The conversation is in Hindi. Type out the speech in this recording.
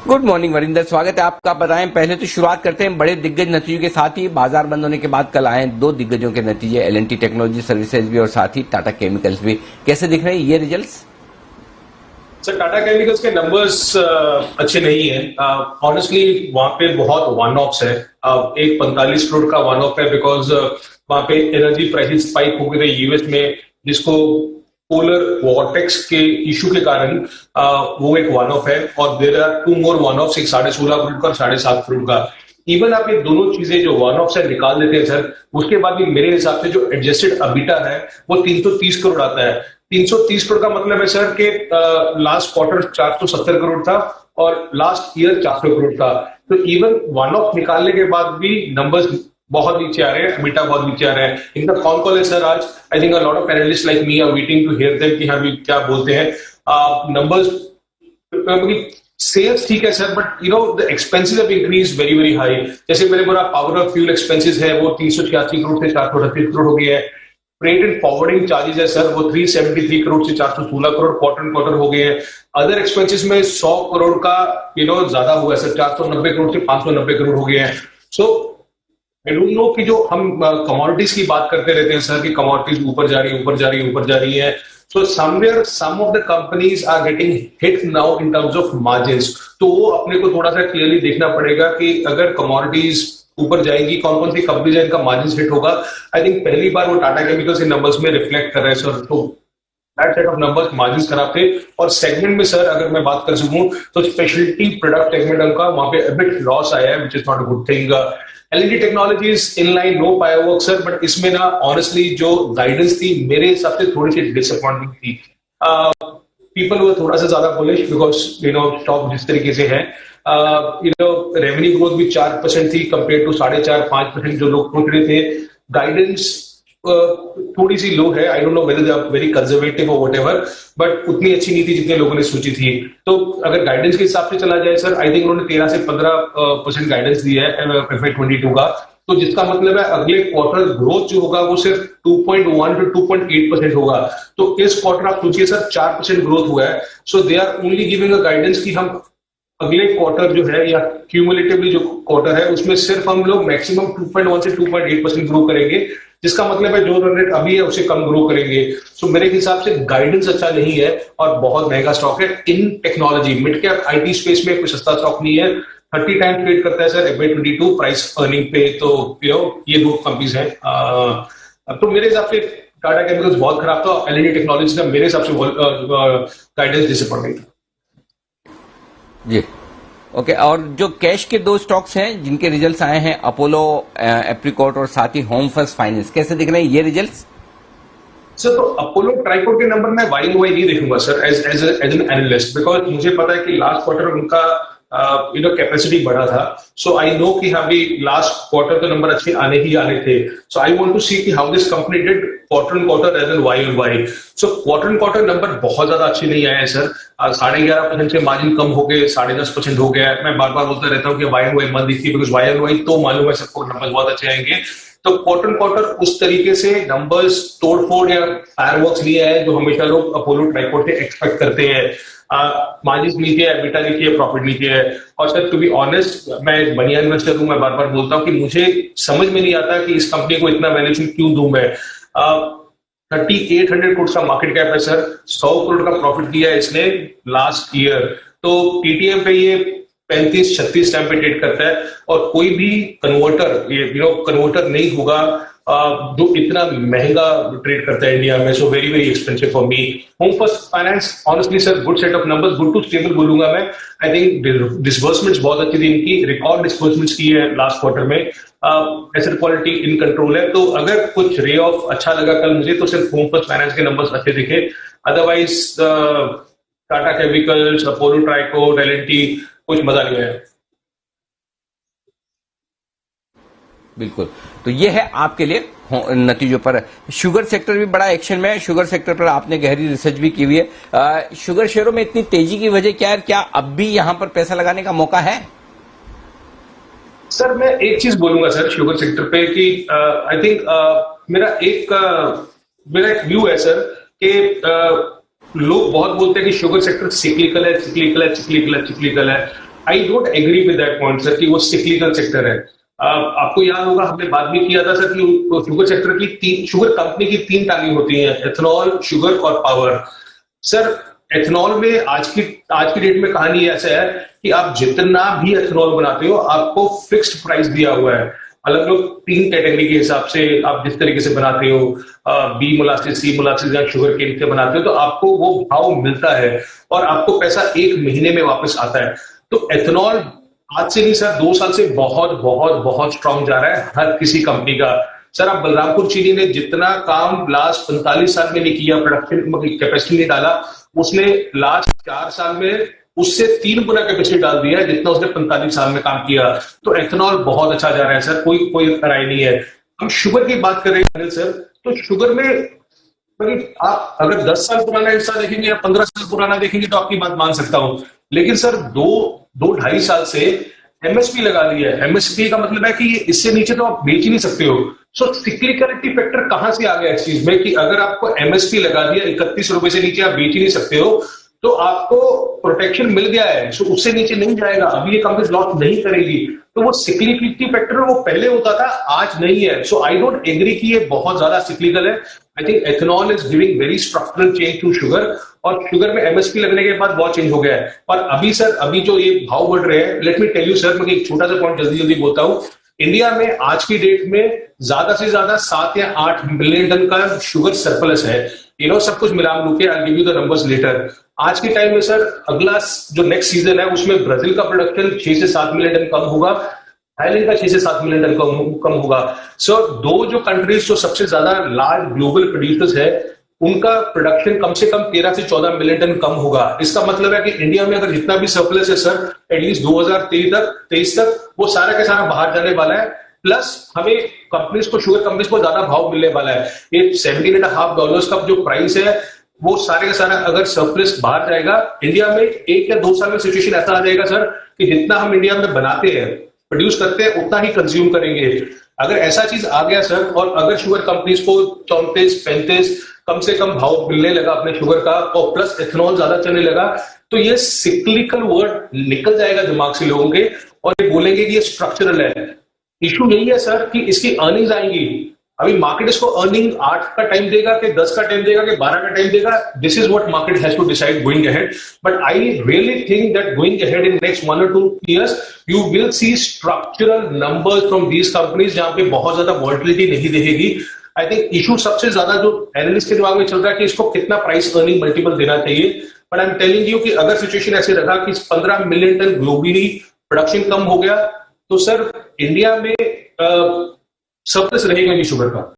गुड मॉर्निंग वरिंदर, स्वागत है आपका। बताएं, पहले तो शुरुआत करते हैं बड़े दिग्गज नतीजों के साथ ही। बाजार बंद होने के बाद कल आए दो दिग्गजों के नतीजे, एल&टी टेक्नोलॉजी सर्विसेज भी और साथ ही टाटा केमिकल्स भी। कैसे दिख रहे हैं ये रिजल्ट्स? सर, टाटा केमिकल्स के नंबर्स अच्छे नहीं है। ऑनेस्टली वहां पे बहुत वन ऑफ्स है। एक 45 करोड़ का वन ऑफ है बिकॉज वहां पे एनर्जी प्राइसेस स्पाइक हो गए थे यूएस में, जिसको पोलर वॉर्टेक्स के इशू के कारण वो एक वन ऑफ है। और there are two more one offs, एक 16.5 करोड़ का और 7.5 करोड़ का। इवन आप ये दोनों चीजें जो वन ऑफ से निकाल देते हैं सर, उसके बाद भी मेरे हिसाब से जो एडजस्टेड अबिटा है वो 330 करोड़ आता है। 330 करोड़ का मतलब है सर कि लास्ट क्वार्टर 470 करोड़ था और लास्ट ईयर 400 करोड़ था। तो इवन वन ऑफ निकालने के बाद भी नंबर्स बहुत नीचे आ रहे हैं, अबिटा बहुत नीचे आ रहे हैं। इनका कॉल कॉल है सर आज। I think a lot of analyst like me are waiting to hear them कि हाँ भी क्या बोलते हैं नंबर्स। सेल्स ठीक है sir, but you know the expenses have increase very very high. जैसे मैंने बोला, पावर ऑफ फ्यूल एक्सपेंसेस है वो 386 करोड़ से 438 करोड़ हो गया है। फ्रेट एंड फॉरवर्डिंग चार्जेस है सर, वो 373 करोड़ से 416 करोड़ क्वार्टर क्वार्टर हो गए हैं। अदर एक्सपेंसेस में 100 करोड़ का ज्यादा हुआ है सर, 490 करोड़ से 590 करोड़ हो गए हैं। सो आई डोंट नो कि जो हम कमोडिटीज की बात करते रहते हैं सर कि कमोडिटीज ऊपर जा रही है, ऊपर जा रही है, ऊपर जा रही है। So somewhere some of the companies are getting hit now in terms of margins. तो वो अपने को थोड़ा सा क्लियरली देखना पड़ेगा कि अगर कमोडिटीज ऊपर जाएंगी, कौन कौन सी कंपनीज इनका मार्जिन हिट होगा। आई थिंक पहली बार वो टाटा केमिकल्स के नंबर्स में रिफ्लेक्ट कर रहे हैं सर। तो that set of numbers margin खराब थे। और सेगमेंट में सर अगर मैं बात कर सकूं तो स्पेशलिटी प्रोडक्ट सेगमेंट उनका वहां पे बिट लॉस आया है, which is not a good thing. L&T technologies in line, no firework sir, but इसमें ना ऑनेस्टली जो गाइडेंस थी मेरे हिसाब से थोड़ी सी डिसअपॉइंटिंग थी। पीपल वो थोड़ा सा ज्यादा बुलिश बिकॉज स्टॉक जिस तरीके से है, रेवेन्यू ग्रोथ भी 4% थी कंपेयर टू 4.5-5% जो लोग सोच रहे थे। गाइडेंस थोड़ी सी लो है। I don't know whether they are very conservative और व्हाटएवर, बट उतनी अच्छी नहीं थी जितने लोगों ने सोची थी। तो अगर गाइडेंस के हिसाब से चला जाए सर, आई थिंक उन्होंने 13 से 15% गाइडेंस दिया है FY22 का। तो जिसका मतलब है अगले क्वार्टर ग्रोथ जो होगा वो सिर्फ 2.1 to 2.8% होगा। तो इस क्वार्टर आप सोचिए सर 4% ग्रोथ हुआ है। So they are only giving a guidance कि हम अगले क्वार्टर जो है या क्यूमुलेटिवली जो क्वार्टर है उसमें सिर्फ हम लोग मैक्सिमम 2.1 से 2.8% ग्रो करेंगे, जिसका मतलब है जो रन रेट अभी है उसे कम ग्रो करेंगे। सो मेरे हिसाब से गाइडेंस अच्छा नहीं है और बहुत महंगा स्टॉक है। In technology mid cap IT space में कोई सस्ता स्टॉक नहीं है। 30 टाइम ट्रेड करता है सर FY22 प्राइस अर्निंग पे। तो ये दो कंपनीज हैं। तो मेरे हिसाब से टाटा केमिकल्स बहुत खराब था, एल&टी टेक्नोलॉजी का मेरे हिसाब से गाइडेंस डिसअपॉइंटिंग था जी। ओके, और जो कैश के दो स्टॉक्स हैं जिनके रिजल्ट्स आए हैं, अपोलो एप्रिकॉट और साथ ही होम फर्स्ट फाइनेंस, कैसे दिख रहे हैं ये रिजल्ट्स? सर, तो अपोलो ट्राइकोट के नंबर में वाई नहीं देखूंगा sir as an analyst, because मुझे पता है कि लास्ट क्वार्टर उनका कैपेसिटी बढ़ा था। सो आई नो कि हाँ भी लास्ट क्वार्टर तो नंबर अच्छे आने ही आने थे। सो आई वांट टू सी कि how this company did quarter and quarter as an Y. So quarter and quarter number बहुत ज्यादा अच्छे नहीं आए हैं सर। 11.5% से मार्जिन कम हो गए, 10.5% हो गया है। मैं बार बार बोलता रहता हूँ कि वाई मत दिखती, बिकॉज वाई तो मालूम है सबको नंबर बहुत अच्छे आएंगे। तो क्वार्टर क्वार्टर उस तरीके से नंबर्स तोड़फोड़ या फायरवर्क्स नहीं आए जो हमेशा लोग अपोलो ट्राइकोट से एक्सपेक्ट करते हैं। मार्जिन नीचे है, एबिटा नीचे है, प्रॉफिट नीचे है। और सर टू बी ऑनेस्ट, मैं एक बढ़िया इन्वेस्टर हूं, मैं बार बार बोलता हूं कि मुझे समझ में नहीं आता कि इस कंपनी को इतना वैल्यूएशन क्यों दूं मैं। 3800 करोड़ का मार्केट कैप है सर, 100 करोड़ का प्रॉफिट दिया है इसने लास्ट ईयर। तो टीटीएम पे ये 35-36 टाइम पे ट्रेड करता है और कोई भी कन्वर्टर नहीं होगा जो इतना महंगा ट्रेड करता है इंडिया में। So very very expensive for me. Home First Finance honestly sir good set of numbers, good to stable बोलूंगा मैं। आई थिंक डिसबर्समेंट्स बहुत अच्छी थी इनकी, रिकॉर्ड डिसबर्समेंट्स की है लास्ट क्वार्टर में। एसेट क्वालिटी इन कंट्रोल है। तो अगर कुछ रे ऑफ अच्छा लगा कल मुझे तो सिर्फ होम फर्स्ट फाइनेंस के नंबर्स अच्छे दिखे। Otherwise Tata chemicals, Apollo tricot, L&T कुछ मजा नहीं आया। बिल्कुल, तो ये है आपके लिए नतीजों पर। शुगर सेक्टर भी बड़ा एक्शन में है। शुगर सेक्टर पर आपने गहरी रिसर्च भी की हुई है। शुगर शेयरों में इतनी तेजी की वजह क्या है? क्या अब भी यहां पर पैसा लगाने का मौका है? सर मैं एक चीज बोलूंगा सर शुगर सेक्टर पे कि आई थिंक मेरा एक व्यू है सर कि लोग बहुत बोलते हैं कि शुगर सेक्टर सिक्लिकल है, सिक्लिकल है, सिक्लिकल है, सिक्लिकल है। I don't agree with that point sir कि वो सिक्लिकल सेक्टर है। आपको याद होगा हमने बात भी किया था सर कि शुगर सेक्टर की शुगर कंपनी की 3 टांगे होती हैं, एथेनॉल, शुगर और पावर। सर एथेनॉल में आज की डेट में कहानी ऐसा है कि आप जितना भी एथेनॉल बनाते हो आपको फिक्स्ड प्राइस दिया हुआ है। अलग अलग 3 कैटेगरी के हिसाब से आप जिस तरीके से बनाते हो, बी मोलासिस, सी मोलासिस या शुगर केन से बनाते हो, तो आपको वो भाव मिलता है और आपको पैसा 1 महीने में वापस आता है। तो एथेनॉल आज से नहीं सर 2 साल से बहुत बहुत बहुत स्ट्रांग जा रहा है हर किसी कंपनी का। सर आप बलरामपुर चीनी ने जितना काम लास्ट 45 साल में नहीं किया, प्रोडक्शन कैपेसिटी नहीं डाला, उसने लास्ट 4 साल में उससे 3 गुना कैपेसिटी डाल दिया है जितना उसने 45 साल में काम किया। तो एथेनॉल बहुत अच्छा जा रहा है सर, कोई राय नहीं है। हम शुगर की बात कर रहे हैं अनिल सर, तो शुगर में आप अगर 10 साल पुराना हिस्सा देखेंगे या 15 साल पुराना देखेंगे तो आपकी बात मान सकता हूं, लेकिन सर 2-2.5 साल से एमएसपी लगा दिया है। एमएसपी का मतलब है कि ये इससे नीचे तो आप बेच ही नहीं सकते हो। सो सिक्लिकलिटी फैक्टर कहां से आ गया इस चीज में कि अगर आपको एमएसपी लगा दिया 31 रुपए से नीचे आप बेच ही नहीं सकते हो, तो आपको प्रोटेक्शन मिल गया है, सो उससे नीचे नहीं जाएगा, अभी ये कंपनी लॉस नहीं करेगी। तो वो सिक्लिकलिटी फैक्टर वो पहले होता था, आज नहीं है। सो आई डोंट एग्री कि ये बहुत ज्यादा सिक्लिकल है। I think ethanol is giving very structural change to sugar, और शुगर में एमएसपी लगने के बाद बहुत चेंज हो गया है। और अभी सर अभी जो ये भाव बढ़ रहे हैं, let me tell you sir, मैं एक छोटा सा पॉइंट जल्दी बोलता हूं। इंडिया में आज की डेट में ज्यादा से ज्यादा 7 या 8 मिलियन टन का शुगर सरप्लस है। सब कुछ मिला के I give you the numbers later. आज के टाइम में सर अगला जो नेक्स्ट सीजन है उसमें ब्राजील का प्रोडक्शन 6 से 7 मिलियन टन कम होगा, थाईलैंड का 6 से 7 मिलियन टन कम होगा। सो 2 जो कंट्रीज जो सबसे ज्यादा लार्ज ग्लोबल प्रोड्यूसर्स है, उनका प्रोडक्शन कम से कम 13 से 14 मिलियन टन कम होगा। इसका मतलब है कि इंडिया में अगर जितना भी सरप्लस है सर, एटलीस्ट 2023 तक वो सारा का सारा बाहर जाने वाला है। प्लस हमें कंपनीज को, शुगर कंपनीज को ज्यादा भाव मिलने वाला है। ये $17.5 का जो प्राइस है, वो सारे का सारा अगर सरप्लस बाहर जाएगा, इंडिया में 1 या 2 साल में सिचुएशन ऐसा आ जाएगा सर कि जितना हम इंडिया में बनाते हैं, प्रोड्यूस करते हैं, उतना ही कंज्यूम करेंगे। अगर ऐसा चीज आ गया सर, और अगर शुगर कंपनीज को 34-35 कम से कम भाव मिलने लगा अपने शुगर का, और प्लस एथेनॉल ज्यादा चलने लगा, तो ये सिक्लिकल वर्ड निकल जाएगा दिमाग से लोगों के, और ये बोलेंगे कि ये स्ट्रक्चरल है। इशू यही है सर कि इसकी अर्निंग्स आएंगी। अभी मार्केट इसको अर्निंग 8 का टाइम देगा कि 10 का टाइम देगा कि 12 का टाइम देगा, this is what market has to decide going ahead. But I really think that going ahead in next 1 or 2 years you will see structural numbers from these companies, जहां पे बहुत ज्यादा वॉलिटिलिटी नहीं दिखेगी। आई थिंक इशू सबसे ज्यादा जो एनालिस्ट के दिमाग में चल रहा है कि इसको कितना प्राइस अर्निंग मल्टीपल देना चाहिए। But I am telling you कि अगर सिचुएशन ऐसे रहा कि 15 मिलियन टन ग्लोबली प्रोडक्शन कम हो गया, तो सर इंडिया में सरप्लस रहेगा नहीं शुगर का।